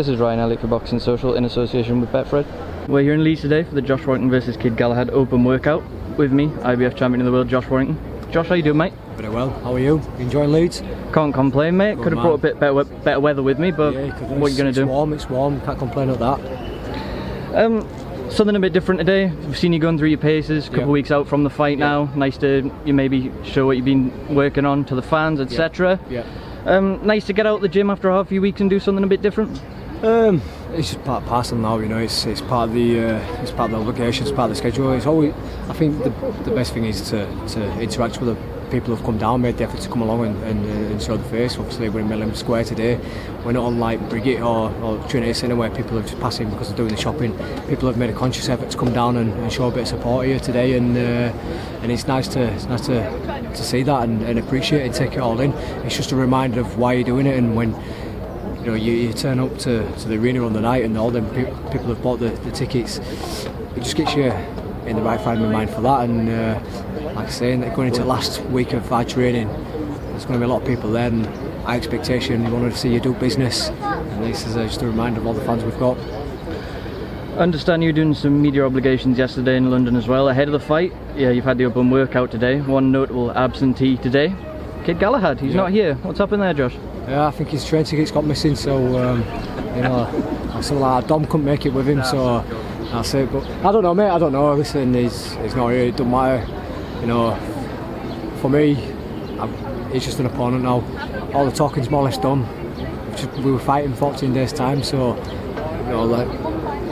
This is Ryan Elliott for Boxing Social in association with Betfred. We're here in Leeds today for the Josh Warrington versus Kid Galahad open workout. With me, IBF champion of the world, Josh Warrington. Josh, how you doing, mate? Very well. How are you? Enjoying Leeds? Can't complain, mate. Could have brought a bit better weather with me, but yeah, what are you going to do? It's warm. Can't complain at that. Something a bit different today. We've seen you going through your paces, a couple of weeks out from the fight now. Nice to you maybe show what you've been working on to the fans, etc. Nice to get out of the gym after a few weeks and do something a bit different. It's just part and parcel now, you know. It's part of the obligation, it's part of the schedule. It's always, I think the best thing is to interact with the people who've come down, made the effort to come along and show the face. Obviously we're in Millennium Square today. We're not on like Brigitte or Trinity Centre where people are just passing because they're doing the shopping. People have made a conscious effort to come down and show a bit of support here today, and it's nice to see that and appreciate it and take it all in. It's just a reminder of why you're doing it, and when you know you turn up to the arena on the night and all them people have bought the tickets, it just gets you in the right frame of mind for that. And like I say, going into the last week of our training, there's going to be a lot of people there, and our expectation, we want to see you do business, and this is just a reminder of all the fans we've got. I understand you were doing some media obligations yesterday in London as well, ahead of the fight. Yeah, you've had the open workout today. One notable absentee today, Kid Galahad. He's not here. What's happened there, Josh? Yeah, I think his train tickets got missing, so you know, something like Dom couldn't make it with him, so that's it. But I don't know, mate. I don't know. Listen, he's not here. It doesn't matter. You know, for me, he's just an opponent now. All the talking's more or less done. We were fighting 14 days time, so you know, like,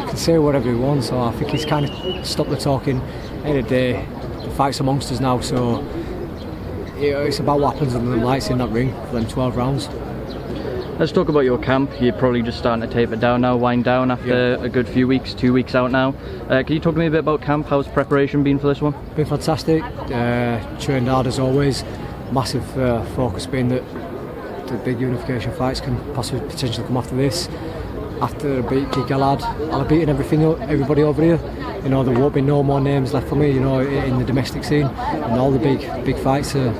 you can say whatever he wants. So I think he's kind of stopped the talking. End of the day, the fight's amongst us now, so you know, it's about what happens under the lights in that ring for them 12 rounds. Let's talk about your camp. You're probably just starting to taper down now, wind down after a good few weeks, 2 weeks out now. Can you talk to me a bit about camp? How's preparation been for this one? Been fantastic. Trained hard as always. Massive focus being that the big unification fights can possibly potentially come after this. After I beat Kid Galahad, I'll have beaten everybody over here. You know, there won't be no more names left for me, you know, in the domestic scene, and all the big fights are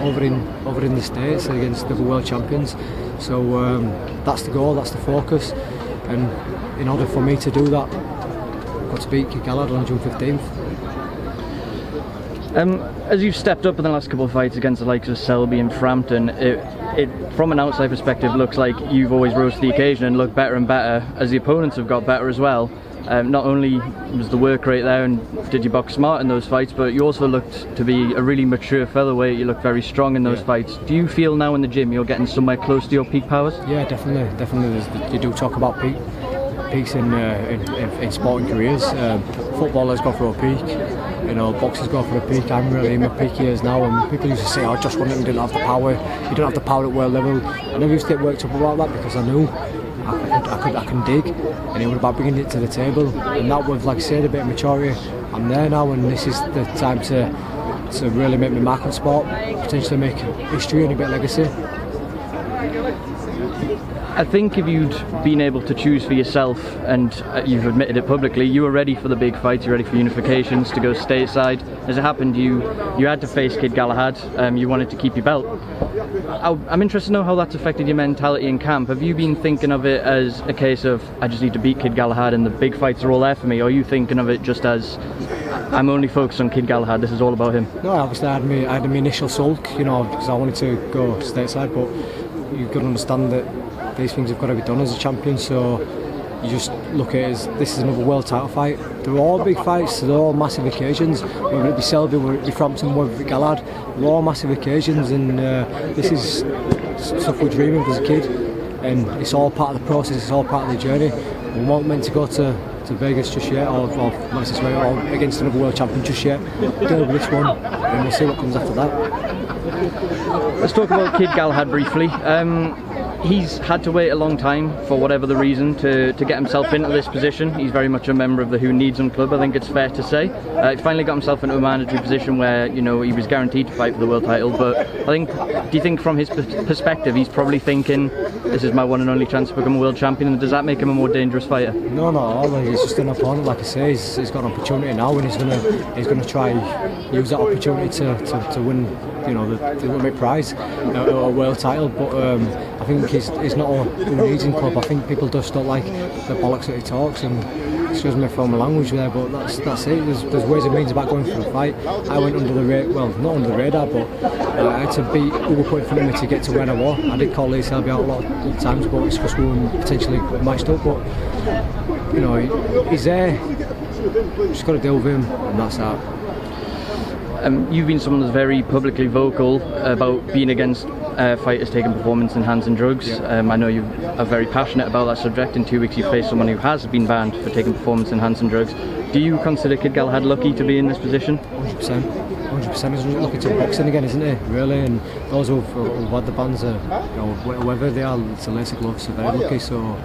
over in the States against the world champions. So that's the goal, that's the focus, and in order for me to do that, I've got to beat Kid Galahad on June 15th. As you've stepped up in the last couple of fights against the likes of Selby and Frampton, it from an outside perspective looks like you've always rose to the occasion and looked better and better as the opponents have got better as well. Not only was the work rate there and did you box smart in those fights, but you also looked to be a really mature featherweight. You looked very strong in those fights. Do you feel now in the gym you're getting somewhere close to your peak powers? Yeah, definitely. You do talk about peaks in sporting careers. Footballers go for a peak, you know, boxers go for a peak. I'm really in my peak years now, and people used to say, oh, Josh Warrington didn't have the power, you don't have the power at world level. I never used to get worked up about that because I knew I can dig, and it was about bringing it to the table, and that was, like I said, a bit of maturity. I'm there now, and this is the time to really make my mark on sport, potentially make history and a bit of legacy. I think if you'd been able to choose for yourself, and you've admitted it publicly, you were ready for the big fights, you're ready for Unifications to go stateside. As it happened, you had to face Kid Galahad, you wanted to keep your belt. I'm interested to know how that's affected your mentality in camp. Have you been thinking of it as a case of, I just need to beat Kid Galahad and the big fights are all there for me, or are you thinking of it just as, I'm only focused on Kid Galahad, this is all about him? No, obviously I had my initial sulk, you know, because I wanted to go stateside, but you've got to understand that these things have got to be done as a champion, so you just look at it as this is another world title fight. They're all big fights, they're all massive occasions, whether it be Selby, whether it be Frampton, whether it be Galahad, they're all massive occasions, and this is stuff we dream of as a kid, and it's all part of the process, it's all part of the journey. We weren't meant to go to Vegas just yet, or Madison Square, or against another world champion just yet. Deal with this one, and we'll see what comes after that. Let's talk about Kid Galahad briefly. He's had to wait a long time, for whatever the reason, to get himself into this position. He's very much a member of the Who Needs Him club, I think it's fair to say. He finally got himself into a mandatory position where, you know, he was guaranteed to fight for the world title, but I think, do you think from his perspective he's probably thinking, this is my one and only chance to become a world champion, and does that make him a more dangerous fighter? No, not at all. He's just an opponent, like I say. He's got an opportunity now, and he's gonna try use that opportunity to win, you know, the ultimate prize, a world title. But I think he's not who he needs in club. I think people just don't like the bollocks that he talks, and excuse me for my language there, but that's it. There's ways and means about going for a fight. I went under the radar, well, not under the radar, but I had to beat who were put in front of me to get to where I was. I did call Lee Selby out a lot of times, but it's because we were potentially matched up. But you know, he's there. Just got to deal with him, and that's that. You've been someone that's very publicly vocal about being against fighters taking performance-enhancing drugs. Yeah. I know you are very passionate about that subject. In 2 weeks you face someone who has been banned for taking performance-enhancing drugs. Do you consider Kid Galahad lucky to be in this position? 100%. 100%. He's lucky to boxing again, isn't he? Really, and those who've had the bans, whoever they are, it's a lace of gloves, are very lucky. So,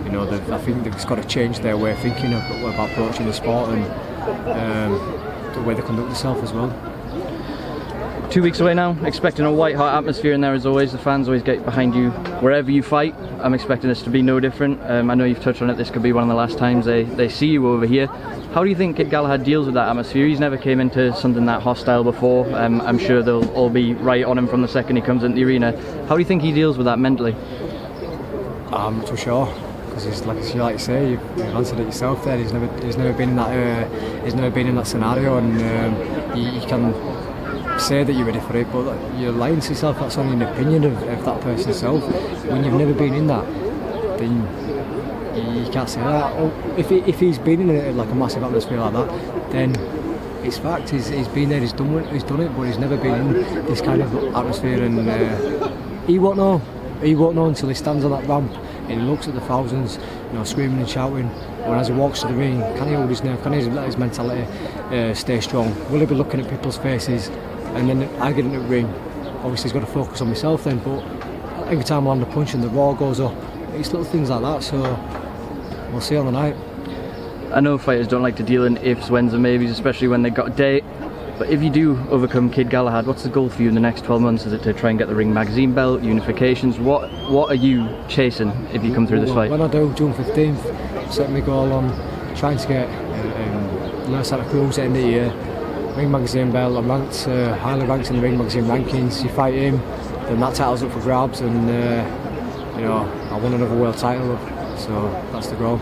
you know, I think they've just got to change their way of thinking about approaching the sport and the way they conduct themselves as well. 2 weeks away now, expecting a white hot atmosphere in there as always. The fans always get behind you wherever you fight. I'm expecting this to be no different. I know you've touched on it, this could be one of the last times they see you over here. How do you think Kid Galahad deals with that atmosphere? He's never came into something that hostile before. I'm sure they'll all be right on him from the second he comes into the arena. How do you think he deals with that mentally? I'm not too sure, because it's like you say, you've answered it yourself there. He's never been in that scenario, and you can say that you're ready for it, but you're lying to yourself. That's only an opinion of that person's self. When you've never been in that, then you can't say that. If he's been in a massive atmosphere like that, then it's fact. He's been there. He's done it, but he's never been in this kind of atmosphere, and he won't know. He won't know until he stands on that ramp and he looks at the thousands, you know, screaming and shouting. And as he walks to the ring, can he hold his nerve? Can he let his mentality stay strong? Will he be looking at people's faces? And then I get into the ring. Obviously, he's got to focus on myself then. But every time I land a punch and the roar goes up, it's little things like that. So we'll see on the night. I know fighters don't like to deal in ifs, whens and maybes, especially when they've got a date. But if you do overcome Kid Galahad, what's the goal for you in the next 12 months? Is it to try and get the Ring Magazine belt, Unifications? What are you chasing if you come through this fight? When I do, June 15th, set my goal on trying to get Cruz at the end of the year. Ring Magazine belt. I'm ranked, highly ranked in the Ring Magazine rankings. You fight him, then that title's up for grabs, and you know, I won another world title, so that's the goal.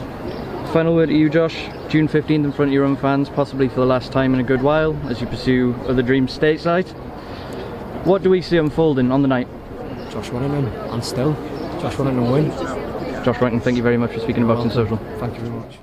Final word to you, Josh. June 15th in front of your own fans, possibly for the last time in a good while, as you pursue other dreams stateside. What do we see unfolding on the night? Josh Warrington, and still, Josh Warrington win. Josh Warrington, thank you very much for speaking to Boxing Social. Thank you very much.